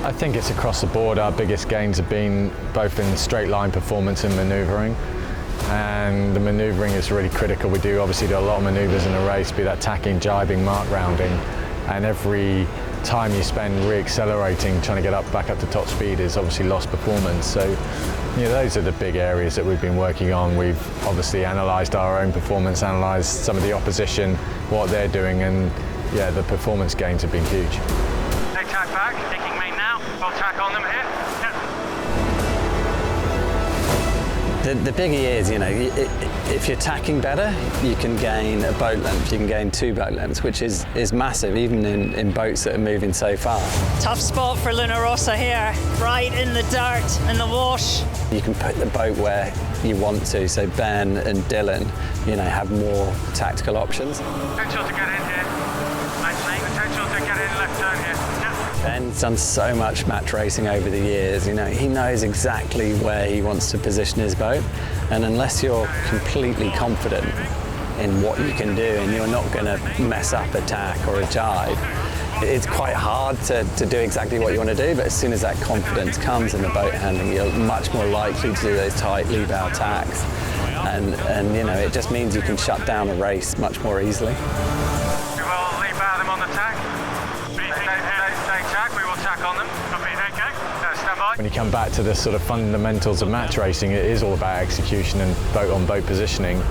I think it's across the board. Our biggest gains have been both in straight line performance and manoeuvring. And the manoeuvring is really critical. We do obviously do a lot of manoeuvres in a race, be that tacking, jibing, mark rounding. And every time you spend re-accelerating, trying to get back up to top speed is obviously lost performance. So, those are the big areas that we've been working on. We've obviously analysed our own performance, analysed some of the opposition, what they're doing, and yeah, the performance gains have been huge. They tack back, taking main now. We'll tack on them here. The biggie is, if you're tacking better, you can gain a boat length, you can gain 2 boat lengths, which is massive, even in boats that are moving so fast. Tough spot for Luna Rossa here, right in the dirt, in the wash. You can put the boat where you want to, so Ben and Dylan, have more tactical options. Potential to get in here. Nice lane. Potential to get in left turn here. Ben's done so much match racing over the years, he knows exactly where he wants to position his boat, and unless you're completely confident in what you can do and you're not going to mess up a tack or a jibe, it's quite hard to do exactly what you want to do, but as soon as that confidence comes in the boat handling, you're much more likely to do those tight lee bow tacks, and it just means you can shut down a race much more easily. We will lee bow them on the tack. We will tack on them. Stand by. When you come back to the sort of fundamentals of match racing, it is all about execution and boat-on-boat positioning,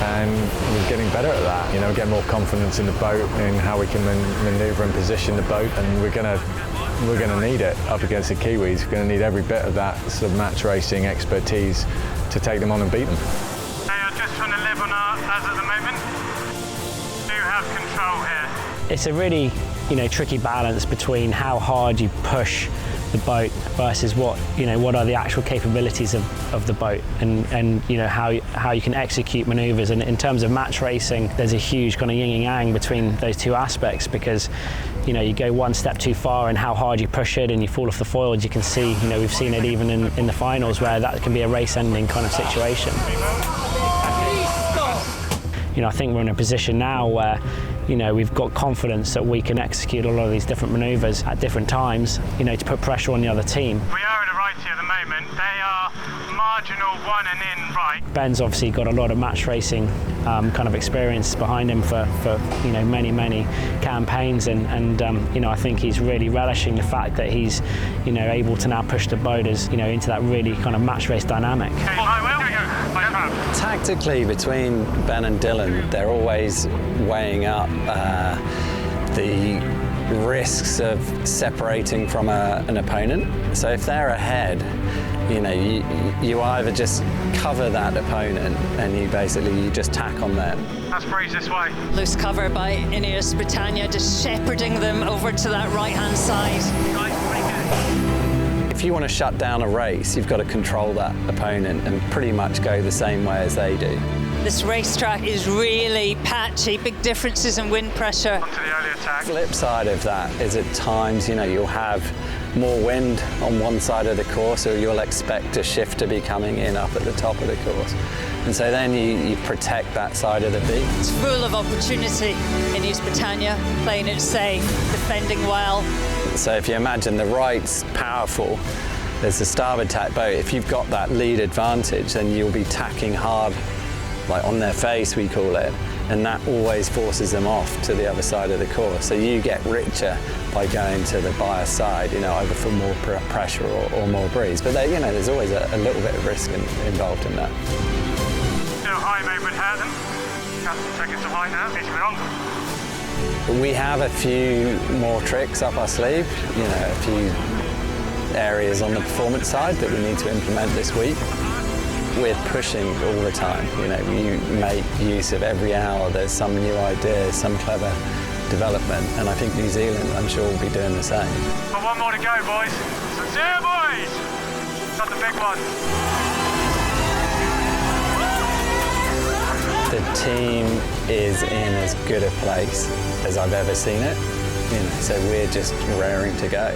and we're getting better at that. We're getting more confidence in the boat and how we can manoeuvre and position the boat, and we're going to need it up against the Kiwis. We're going to need every bit of that sort of match racing expertise to take them on and beat them. They are just trying to live on our as at the moment. Do have control here. It's a really tricky balance between how hard you push the boat versus what are the actual capabilities of the boat, and how you can execute manoeuvres. And in terms of match racing, there's a huge kind of yin and yang between those two aspects, because you go one step too far in how hard you push it and you fall off the foils. You can see, we've seen it even in the finals where that can be a race-ending kind of situation. I think we're in a position now where we've got confidence that we can execute a lot of these different manoeuvres at different times, to put pressure on the other team. We are in a right here at the moment. They are marginal 1 and in right. Ben's obviously got a lot of match racing kind of experience behind him for many campaigns, and I think he's really relishing the fact that he's able to now push the boat into that really kind of match race dynamic. Okay, Tactically, between Ben and Dylan, they're always weighing up the risks of separating from an opponent. So if they're ahead, you either just cover that opponent and you just tack on them. Let's breeze this way. Loose cover by Ineos Britannia, just shepherding them over to that right-hand side. If you want to shut down a race, you've got to control that opponent and pretty much go the same way as they do. This racetrack is really patchy, big differences in wind pressure. Onto the early attack. Flip side of that is at times, you'll have more wind on one side of the course, or you'll expect a shift to be coming in up at the top of the course. And so then you protect that side of the beat. It's full of opportunity. Ineos Britannia playing it safe, defending well. So if you imagine the right's powerful, there's the starboard tack boat. If you've got that lead advantage, then you'll be tacking hard, like on their face we call it, and that always forces them off to the other side of the course. So you get richer by going to the bias side, either for more pressure or more breeze. But there's always a little bit of risk involved in that. Still high moment Hatton. Taking some high now. It's wrong. We have a few more tricks up our sleeve, a few areas on the performance side that we need to implement this week. We're pushing all the time, you make use of every hour, there's some new idea, some clever development, and I think New Zealand, I'm sure, will be doing the same. But one more to go, boys. Sincere, boys! Got the big one. The team is in as good a place as I've ever seen it, so we're just raring to go.